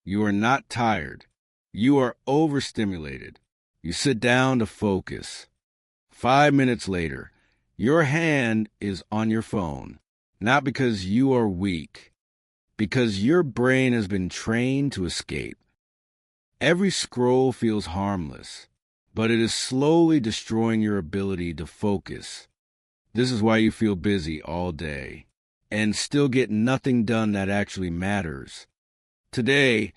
You are not tired. You are overstimulated. You sit down to focus. 5 minutes later, your hand is on your phone, not because you are weak, because your brain has been trained to escape. Every scroll feels harmless, but it is slowly destroying your ability to focus. This is why you feel busy all day and still get nothing done that actually matters. Today,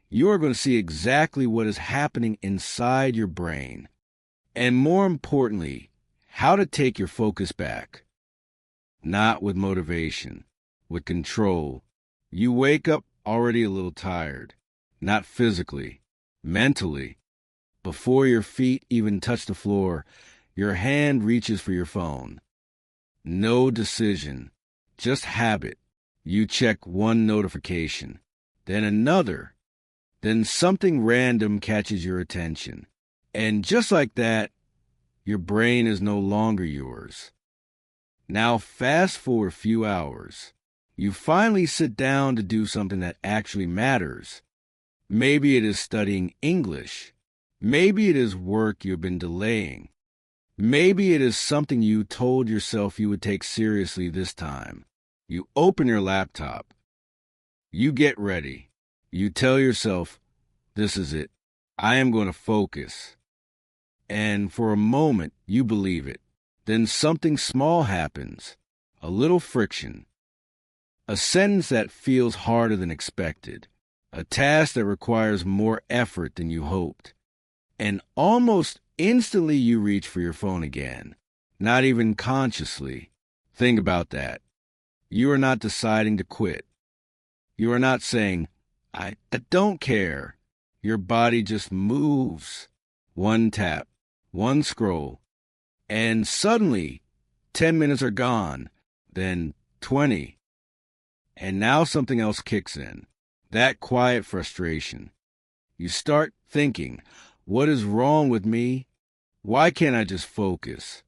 you are going to see exactly what is happening inside your brain, and more importantly, how to take your focus back. Not with motivation, with control. You wake up already a little tired, not physically, mentally. Before your feet even touch the floor, your hand reaches for your phone. No decision, just habit. You check one notification, then another, then something random catches your attention. And just like that, your brain is no longer yours. Now fast forward a few hours. You finally sit down to do something that actually matters. Maybe it is studying English. Maybe it is work you've been delaying. Maybe it is something you told yourself you would take seriously this time. You open your laptop. You get ready. You tell yourself, this is it. I am going to focus. And for a moment, you believe it. Then something small happens. A little friction. A sentence that feels harder than expected. A task that requires more effort than you hoped. And almost instantly you reach for your phone again. Not even consciously. Think about that. You are not deciding to quit. You are not saying, I don't care. Your body just moves. One tap, one scroll, and suddenly 10 minutes are gone, then 20. And now something else kicks in. That quiet frustration. You start thinking, what is wrong with me? Why can't I just focus?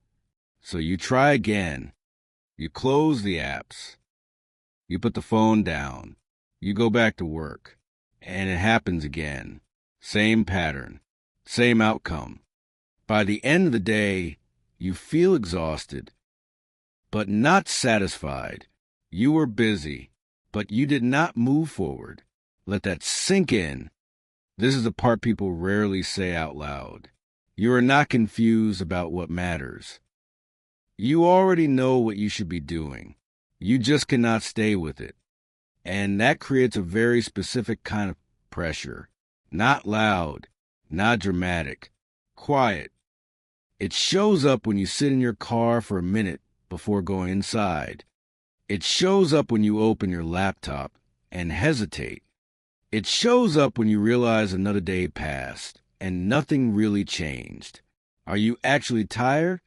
So you try again. You close the apps. You put the phone down. You go back to work. And it happens again. Same pattern. Same outcome. By the end of the day, you feel exhausted, but not satisfied. You were busy, but you did not move forward. Let that sink in. This is the part people rarely say out loud. You are not confused about what matters. You already know what you should be doing. You just cannot stay with it. And that creates a very specific kind of pressure. Not loud, not dramatic, quiet. It shows up when you sit in your car for a minute before going inside. It shows up when you open your laptop and hesitate. It shows up when you realize another day passed and nothing really changed. Are you actually tired?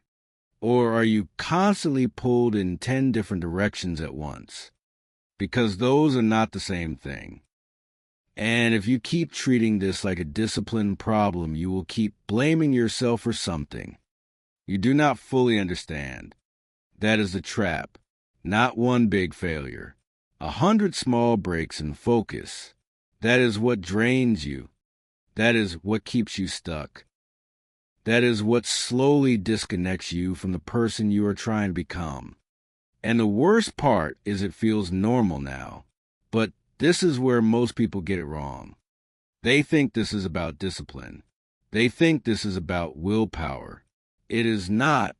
Or are you constantly pulled in 10 different directions at once? Because those are not the same thing. And if you keep treating this like a discipline problem, you will keep blaming yourself for something you do not fully understand. That is the trap. Not one big failure. 100 small breaks in focus. That is what drains you. That is what keeps you stuck. That is what slowly disconnects you from the person you are trying to become. And the worst part is it feels normal now. But this is where most people get it wrong. They think this is about discipline. They think this is about willpower. It is not.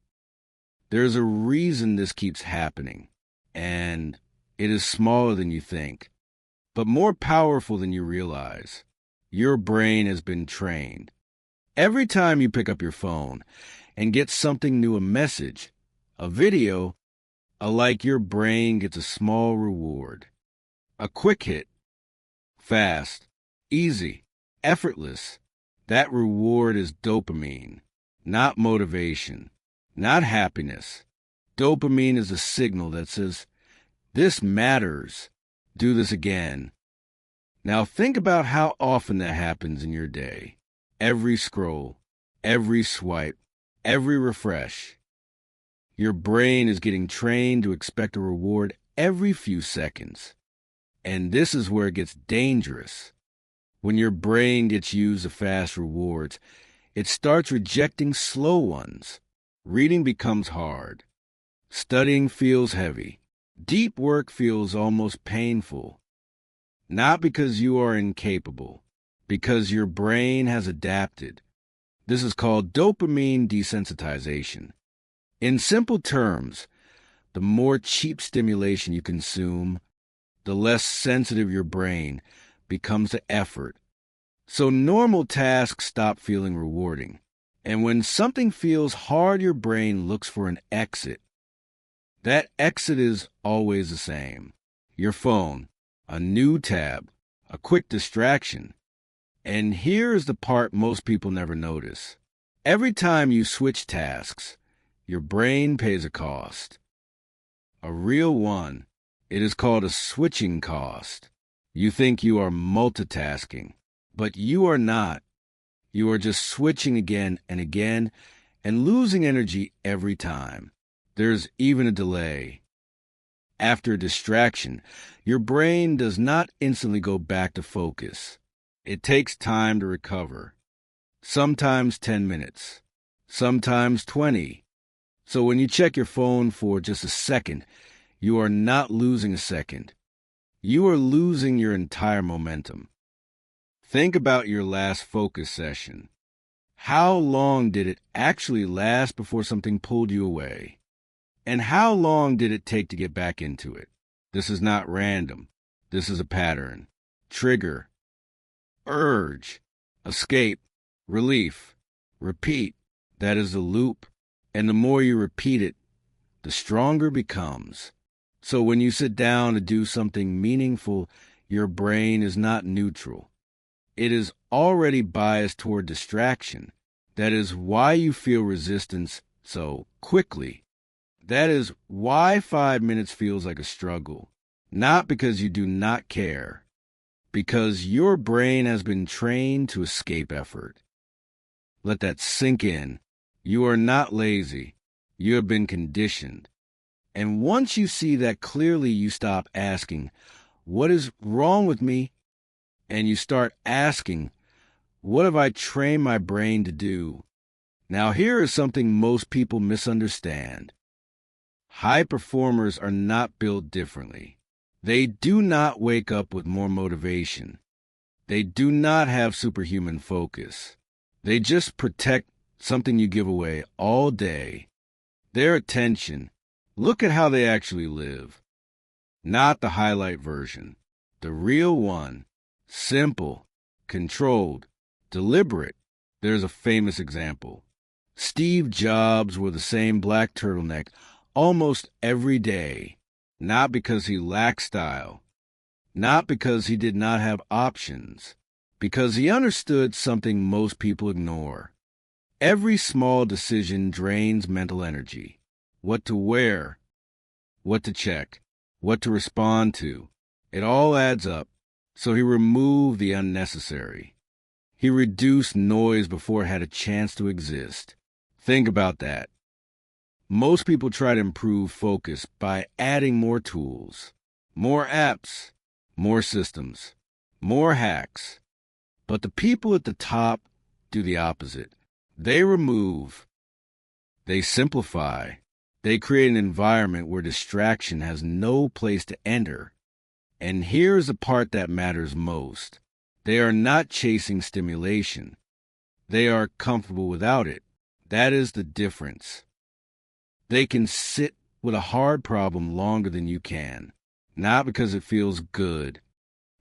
There's a reason this keeps happening. And it is smaller than you think, but more powerful than you realize. Your brain has been trained. Every time you pick up your phone and get something new, a message, a video, a like, your brain gets a small reward. A quick hit. Fast. Easy. Effortless. That reward is dopamine, not motivation, not happiness. Dopamine is a signal that says, this matters. Do this again. Now think about how often that happens in your day. Every scroll, every swipe, every refresh. Your brain is getting trained to expect a reward every few seconds. And this is where it gets dangerous. When your brain gets used to fast rewards, it starts rejecting slow ones. Reading becomes hard. Studying feels heavy. Deep work feels almost painful. Not because you are incapable, because your brain has adapted. This is called dopamine desensitization. In simple terms, the more cheap stimulation you consume, the less sensitive your brain becomes to effort. So normal tasks stop feeling rewarding. And when something feels hard, your brain looks for an exit. That exit is always the same. Your phone, a new tab, a quick distraction. And here's the part most people never notice. Every time you switch tasks, your brain pays a cost. A real one. It is called a switching cost. You think you are multitasking, but you are not. You are just switching again and again and losing energy every time. There's even a delay. After a distraction, your brain does not instantly go back to focus. It takes time to recover. Sometimes 10 minutes, sometimes 20. So when you check your phone for just a second, you are not losing a second. You are losing your entire momentum. Think about your last focus session. How long did it actually last before something pulled you away? And how long did it take to get back into it? This is not random. This is a pattern. Trigger, urge, escape, relief, repeat. That is the loop. And the more you repeat it, the stronger it becomes. So when you sit down to do something meaningful, your brain is not neutral. It is already biased toward distraction. That is why you feel resistance so quickly. That is why 5 minutes feels like a struggle. Not because you do not care. Because your brain has been trained to escape effort. Let that sink in. You are not lazy. You have been conditioned. And once you see that clearly, you stop asking, "What is wrong with me?" And you start asking, "What have I trained my brain to do?" Now, here is something most people misunderstand. High performers are not built differently. They do not wake up with more motivation. They do not have superhuman focus. They just protect something you give away all day. Their attention. Look at how they actually live. Not the highlight version. The real one. Simple, controlled, deliberate. There's a famous example. Steve Jobs wore the same black turtleneck almost every day, not because he lacked style, not because he did not have options, because he understood something most people ignore. Every small decision drains mental energy. What to wear, what to check, what to respond to. It all adds up. So he removed the unnecessary. He reduced noise before it had a chance to exist. Think about that. Most people try to improve focus by adding more tools, more apps, more systems, more hacks. But the people at the top do the opposite. They remove, they simplify, they create an environment where distraction has no place to enter. And here's the part that matters most. They are not chasing stimulation. They are comfortable without it. That is the difference. They can sit with a hard problem longer than you can, not because it feels good,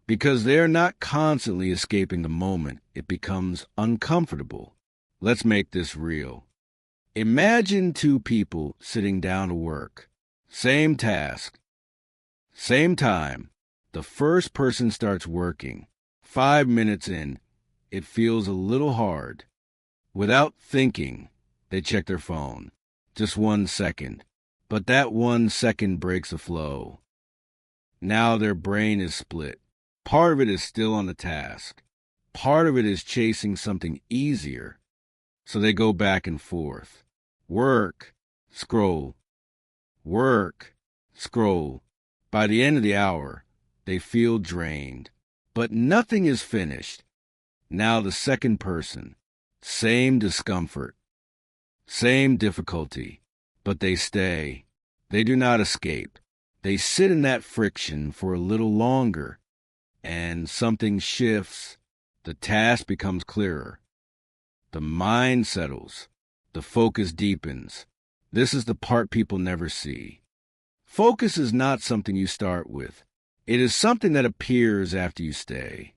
because they are not constantly escaping the moment. It becomes uncomfortable. Let's make this real. Imagine two people sitting down to work. Same task, same time. The first person starts working. 5 minutes in, it feels a little hard. Without thinking, they check their phone. Just 1 second. But that 1 second breaks the flow. Now their brain is split. Part of it is still on the task. Part of it is chasing something easier. So they go back and forth. Work, scroll. Work, scroll. By the end of the hour, they feel drained. But nothing is finished. Now the second person. Same discomfort, same difficulty, but they stay. They do not escape. They sit in that friction for a little longer, and something shifts. The task becomes clearer. The mind settles. The focus deepens. This is the part people never see. Focus is not something you start with. It is something that appears after you stay.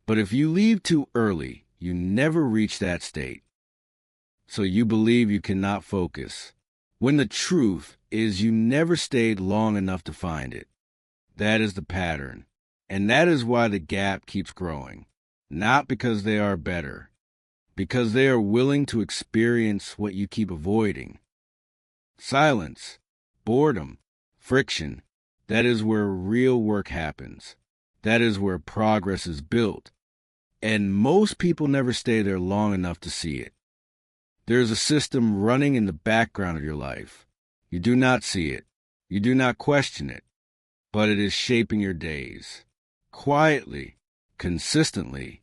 But if you leave too early, you never reach that state. So you believe you cannot focus, when the truth is you never stayed long enough to find it. That is the pattern. And that is why the gap keeps growing. Not because they are better, because they are willing to experience what you keep avoiding. Silence, boredom, friction, that is where real work happens. That is where progress is built. And most people never stay there long enough to see it. There is a system running in the background of your life. You do not see it. You do not question it. But it is shaping your days. Quietly, consistently.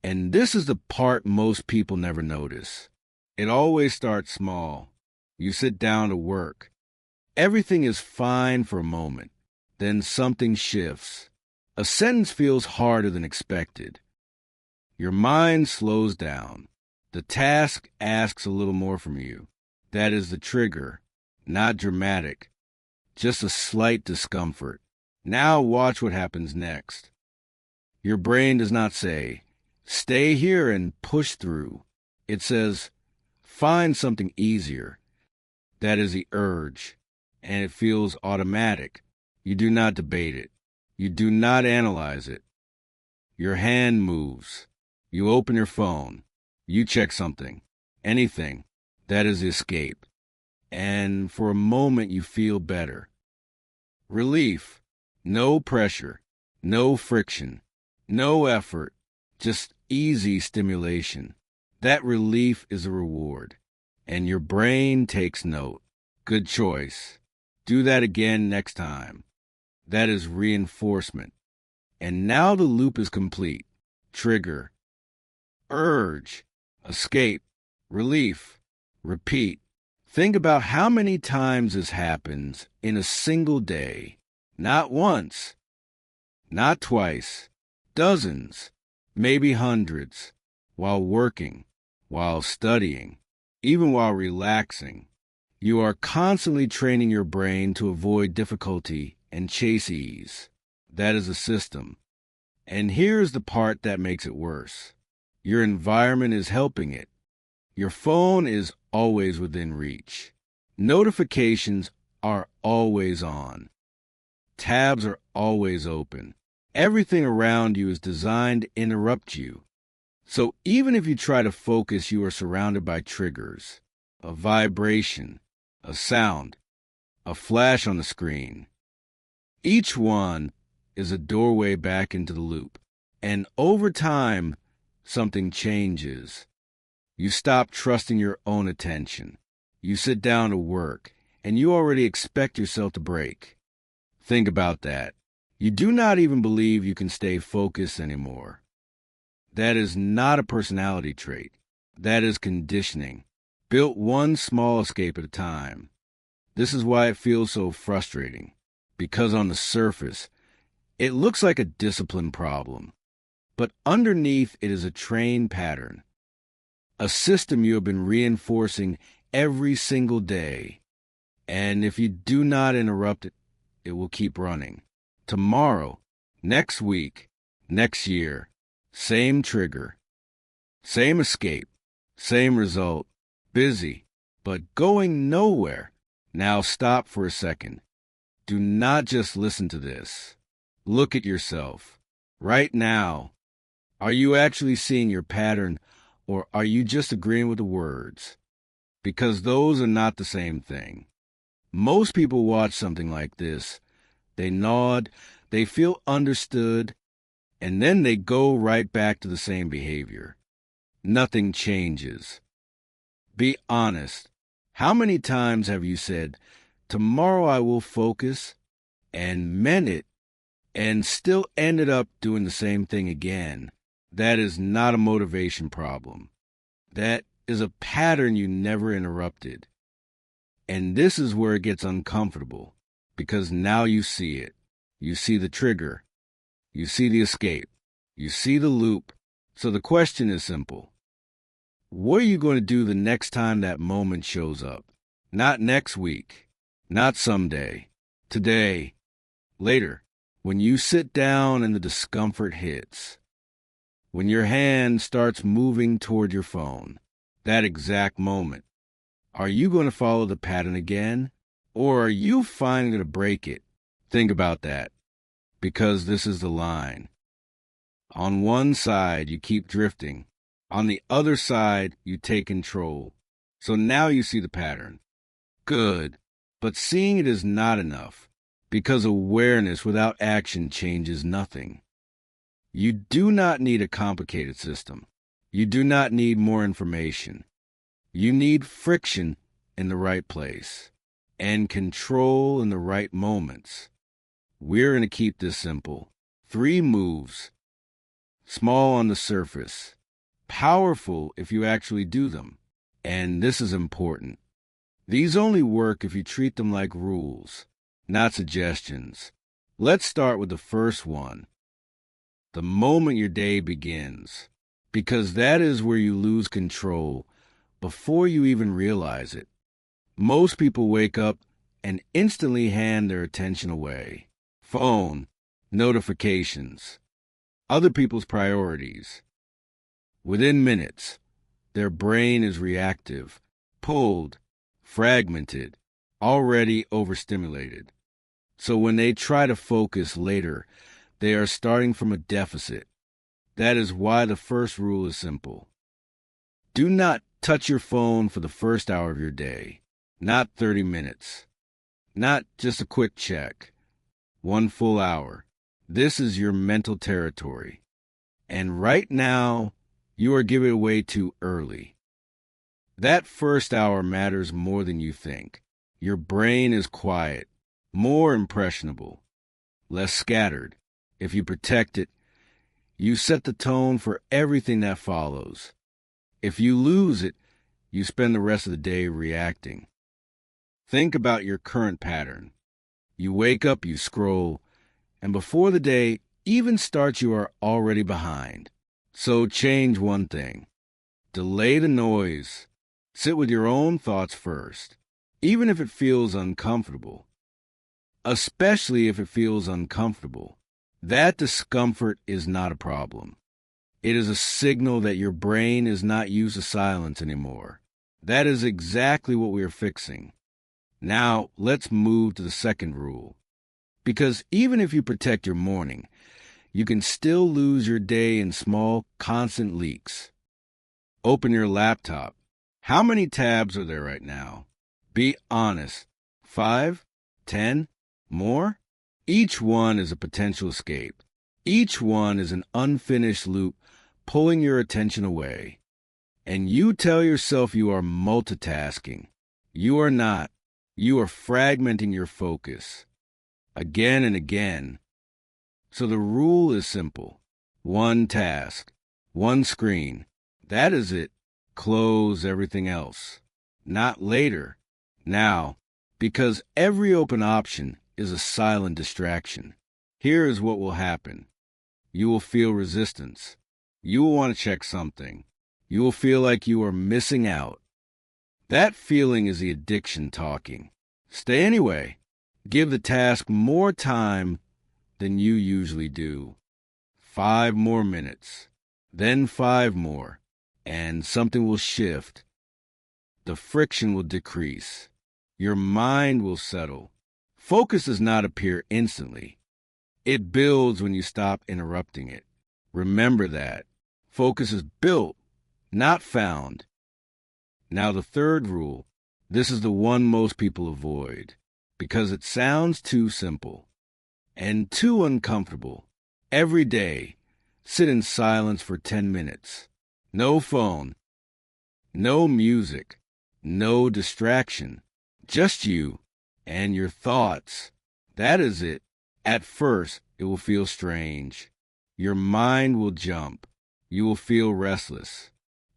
And this is the part most people never notice. It always starts small. You sit down to work. Everything is fine for a moment. Then something shifts. A sentence feels harder than expected. Your mind slows down. The task asks a little more from you. That is the trigger. Not dramatic. Just a slight discomfort. Now watch what happens next. Your brain does not say, stay here and push through. It says, find something easier. That is the urge. And it feels automatic. You do not debate it. You do not analyze it. Your hand moves. You open your phone. You check something. Anything. That is escape. And for a moment you feel better. Relief. No pressure. No friction. No effort. Just easy stimulation. That relief is a reward. And your brain takes note. Good choice. Do that again next time. That is reinforcement. And now the loop is complete. Trigger. Urge. Escape. Relief. Repeat. Think about how many times this happens in a single day. Not once. Not twice. Dozens. Maybe hundreds. While working. While studying. Even while relaxing. You are constantly training your brain to avoid difficulty and chase ease. That is a system. And here's the part that makes it worse. Your environment is helping it. Your phone is always within reach. Notifications are always on. Tabs are always open. Everything around you is designed to interrupt you. So even if you try to focus, you are surrounded by triggers. A vibration, a sound, a flash on the screen. Each one is a doorway back into the loop. And over time, something changes. You stop trusting your own attention. You sit down to work, and you already expect yourself to break. Think about that. You do not even believe you can stay focused anymore. That is not a personality trait. That is conditioning, built one small escape at a time. This is why it feels so frustrating, because on the surface, it looks like a discipline problem. But underneath it is a trained pattern, a system you have been reinforcing every single day. And if you do not interrupt it, it will keep running. Tomorrow, next week, next year, same trigger, same escape, same result, busy, but going nowhere. Now stop for a second. Do not just listen to this. Look at yourself. Right now, are you actually seeing your pattern, or are you just agreeing with the words? Because those are not the same thing. Most people watch something like this. They nod, they feel understood, and then they go right back to the same behavior. Nothing changes. Be honest. How many times have you said, tomorrow I will focus, and meant it, and still ended up doing the same thing again? That is not a motivation problem. That is a pattern you never interrupted. And this is where it gets uncomfortable, because now you see it. You see the trigger. You see the escape. You see the loop. So the question is simple. What are you going to do the next time that moment shows up? Not next week. Not someday. Today. Later. When you sit down and the discomfort hits. When your hand starts moving toward your phone. That exact moment. Are you going to follow the pattern again? Or are you finally going to break it? Think about that. Because this is the line. On one side, you keep drifting. On the other side, you take control. So now you see the pattern. Good. But seeing it is not enough. Because awareness without action changes nothing. You do not need a complicated system. You do not need more information. You need friction in the right place and control in the right moments. We're going to keep this simple. 3 moves. Small on the surface. Powerful if you actually do them. And this is important. These only work if you treat them like rules, not suggestions. Let's start with the first one. The moment your day begins. Because that is where you lose control before you even realize it. Most people wake up and instantly hand their attention away. Phone, notifications, other people's priorities. Within minutes, their brain is reactive, pulled, fragmented, already overstimulated. So when they try to focus later, they are starting from a deficit. That is why the first rule is simple. Do not touch your phone for the first hour of your day, not 30 minutes, not just a quick check, 1 full hour. This is your mental territory. And right now, you are giving it away too early. That first hour matters more than you think. Your brain is quiet, more impressionable, less scattered. If you protect it, you set the tone for everything that follows. If you lose it, you spend the rest of the day reacting. Think about your current pattern. You wake up, you scroll, and before the day even starts, you are already behind. So change one thing. Delay the noise. Sit with your own thoughts first, even if it feels uncomfortable. Especially if it feels uncomfortable. That discomfort is not a problem. It is a signal that your brain is not used to silence anymore. That is exactly what we are fixing. Now, let's move to the second rule. Because even if you protect your morning, you can still lose your day in small, constant leaks. Open your laptop. How many tabs are there right now? Be honest. 5? 10? More? Each one is a potential escape. Each one is an unfinished loop pulling your attention away. And you tell yourself you are multitasking. You are not. You are fragmenting your focus. Again and again. So the rule is simple. 1 task. 1 screen. That is it. Close everything else. Not later. Now. Because every open option is a silent distraction. Here is what will happen. You will feel resistance. You will want to check something. You will feel like you are missing out. That feeling is the addiction talking. Stay anyway. Give the task more time than you usually do. 5 more minutes. Then 5 more. And something will shift. The friction will decrease. Your mind will settle. Focus does not appear instantly. It builds when you stop interrupting it. Remember that. Focus is built, not found. Now the third rule. This is the one most people avoid because it sounds too simple and too uncomfortable. Every day, sit in silence for 10 minutes. No phone, no music, no distraction, just you and your thoughts. That is it. At first, it will feel strange. Your mind will jump. You will feel restless.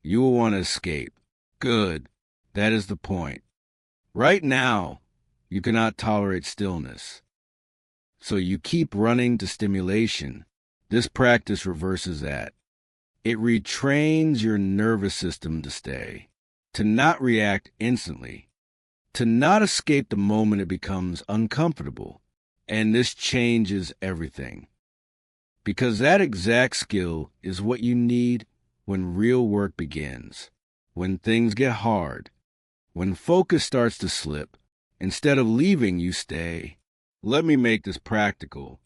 You will want to escape. Good. That is the point. Right now, you cannot tolerate stillness. So you keep running to stimulation. This practice reverses that. It retrains your nervous system to stay, to not react instantly, to not escape the moment it becomes uncomfortable. And this changes everything. Because that exact skill is what you need when real work begins, when things get hard, when focus starts to slip. Instead of leaving, you stay. Let me make this practical.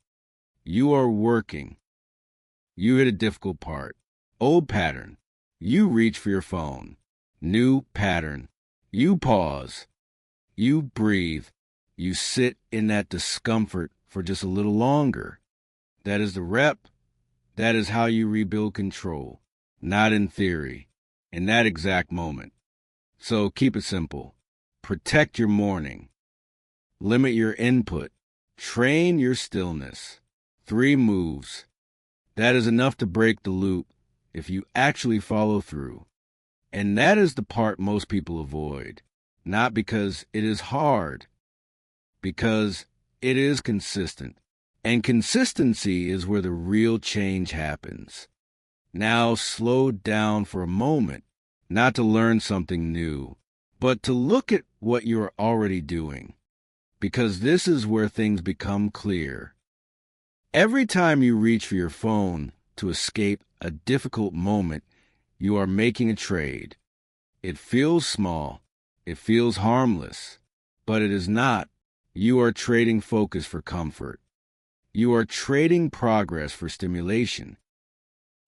You are working. You hit a difficult part. Old pattern. You reach for your phone. New pattern. You pause. You breathe. You sit in that discomfort for just a little longer. That is the rep. That is how you rebuild control, not in theory, in that exact moment. So keep it simple. Protect your morning. Limit your input. Train your stillness. 3 moves. That is enough to break the loop if you actually follow through. And that is the part most people avoid. Not because it is hard, because it is consistent. And consistency is where the real change happens. Now slow down for a moment, not to learn something new, but to look at what you are already doing, because this is where things become clear. Every time you reach for your phone to escape a difficult moment, you are making a trade. It feels small, it feels harmless, but it is not. You are trading focus for comfort. You are trading progress for stimulation,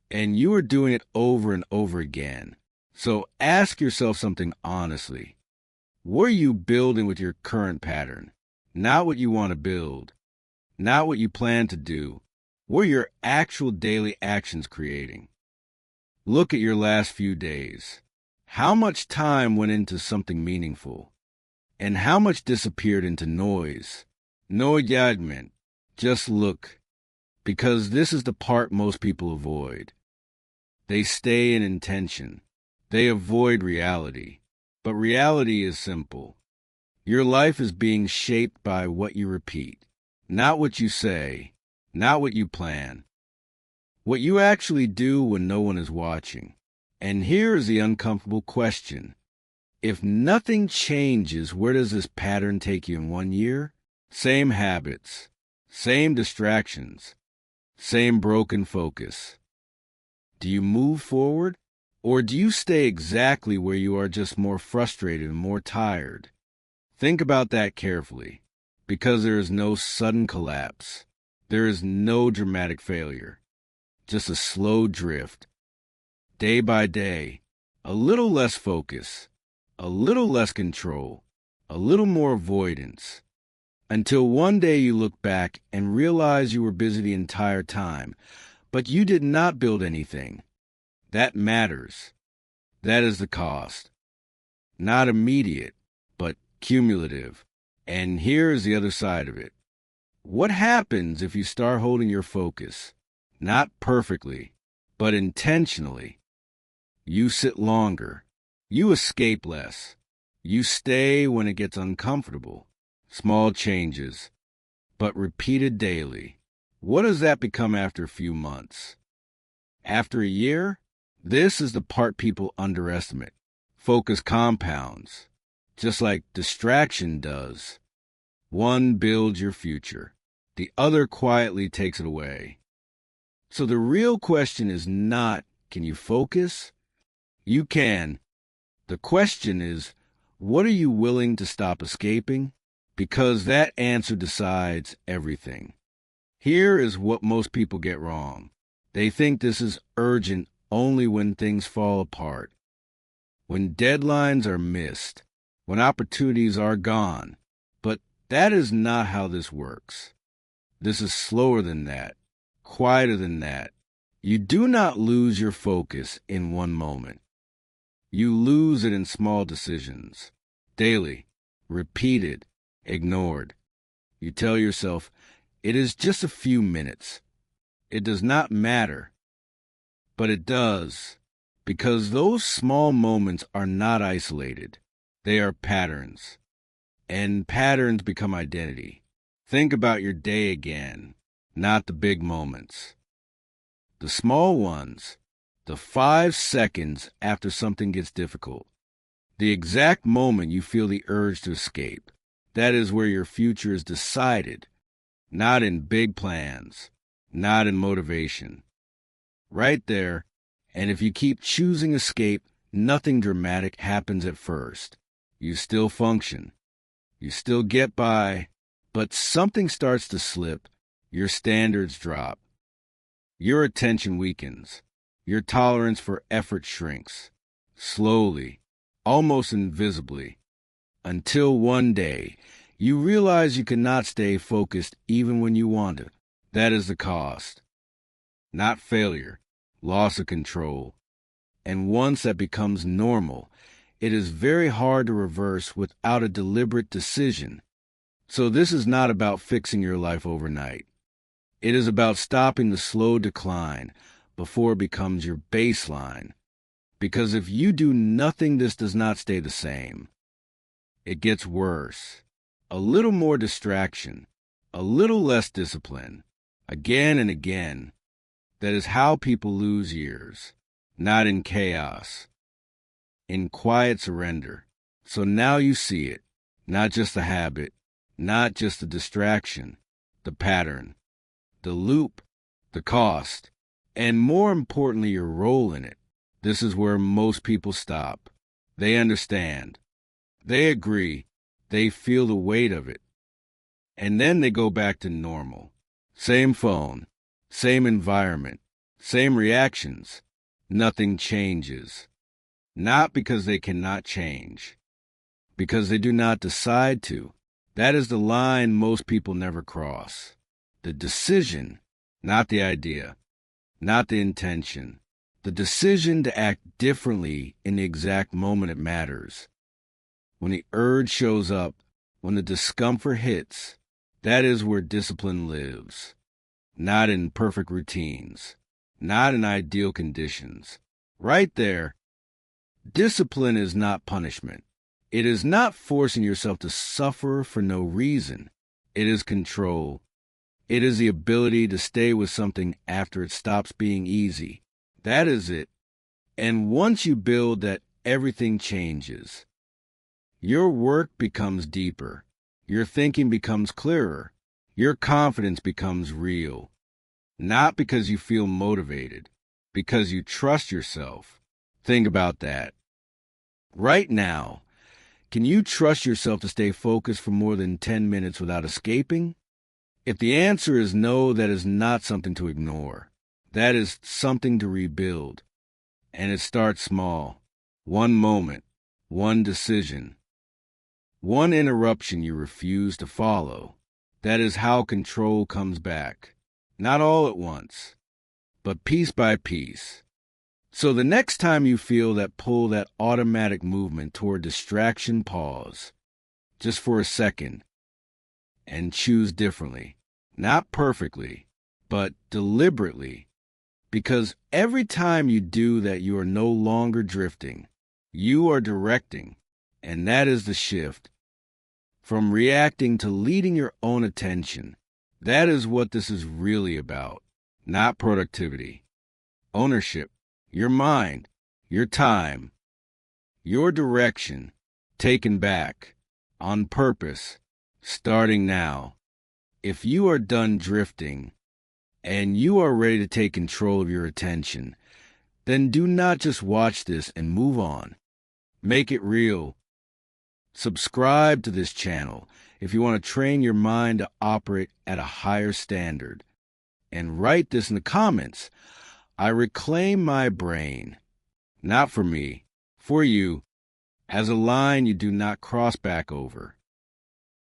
and you are doing it over and over again. So ask yourself something honestly. What are you building with your current pattern? Not what you want to build, not what you plan to do. What are your actual daily actions creating? Look at your last few days. How much time went into something meaningful? And how much disappeared into noise? No judgment. Just look, because this is the part most people avoid. They stay in intention. They avoid reality. But reality is simple. Your life is being shaped by what you repeat, not what you say, not what you plan. What you actually do when no one is watching. And here is the uncomfortable question. If nothing changes, where does this pattern take you in 1 year? Same habits. Same distractions, same broken focus. Do you move forward, or do you stay exactly where you are, just more frustrated and more tired? Think about that carefully, because there is no sudden collapse. There is no dramatic failure, just a slow drift. Day by day, a little less focus, a little less control, a little more avoidance. Until one day you look back and realize you were busy the entire time, but you did not build anything. That matters. That is the cost. Not immediate, but cumulative. And here is the other side of it. What happens if you start holding your focus? Not perfectly, but intentionally. You sit longer. You escape less. You stay when it gets uncomfortable. Small changes, but repeated daily. What does that become after a few months? After a year? This is the part people underestimate. Focus compounds, just like distraction does. One builds your future. The other quietly takes it away. So the real question is not, can you focus? You can. The question is, what are you willing to stop escaping? Because that answer decides everything. Here is what most people get wrong. They think this is urgent only when things fall apart, when deadlines are missed, when opportunities are gone. But that is not how this works. This is slower than that, quieter than that. You do not lose your focus in one moment. You lose it in small decisions, daily, repeated, ignored. You tell yourself, it is just a few minutes. It does not matter. But it does, because those small moments are not isolated. They are patterns, and patterns become identity. Think about your day again, not the big moments. The small ones, the 5 seconds after something gets difficult, the exact moment you feel the urge to escape. That is where your future is decided, not in big plans, not in motivation. Right there, and if you keep choosing escape, nothing dramatic happens at first. You still function. You still get by, but something starts to slip. Your standards drop. Your attention weakens. Your tolerance for effort shrinks. Slowly, almost invisibly, until one day, you realize you cannot stay focused even when you want to. That is the cost. Not failure, loss of control. And once that becomes normal, it is very hard to reverse without a deliberate decision. So this is not about fixing your life overnight. It is about stopping the slow decline before it becomes your baseline. Because if you do nothing, this does not stay the same. It gets worse. A little more distraction, a little less discipline, again and again. That is how people lose years, not in chaos, in quiet surrender. So now you see it, not just the habit, not just the distraction, the pattern, the loop, the cost, and more importantly, your role in it. This is where most people stop. They understand. They agree. They feel the weight of it. And then they go back to normal. Same phone, same environment, same reactions. Nothing changes. Not because they cannot change, because they do not decide to. That is the line most people never cross. The decision, not the idea, not the intention. The decision to act differently in the exact moment it matters. When the urge shows up, when the discomfort hits, that is where discipline lives. Not in perfect routines, not in ideal conditions. Right there, discipline is not punishment. It is not forcing yourself to suffer for no reason. It is control. It is the ability to stay with something after it stops being easy. That is it. And once you build that, everything changes. Your work becomes deeper. Your thinking becomes clearer. Your confidence becomes real. Not because you feel motivated, because you trust yourself. Think about that. Right now, can you trust yourself to stay focused for more than 10 minutes without escaping? If the answer is no, that is not something to ignore. That is something to rebuild. And it starts small. One moment, one decision, one interruption you refuse to follow. That is how control comes back. Not all at once, but piece by piece. So the next time you feel that pull, that automatic movement toward distraction, pause. Just for a second. And choose differently. Not perfectly, but deliberately. Because every time you do that, you are no longer drifting. You are directing. And that is the shift. From reacting to leading your own attention. That is what this is really about. Not productivity. Ownership. Your mind. Your time. Your direction. Taken back. On purpose. Starting now. If you are done drifting, and you are ready to take control of your attention, then do not just watch this and move on. Make it real. Subscribe to this channel if you want to train your mind to operate at a higher standard. And write this in the comments. I reclaim my brain, not for me, for you, as a line you do not cross back over.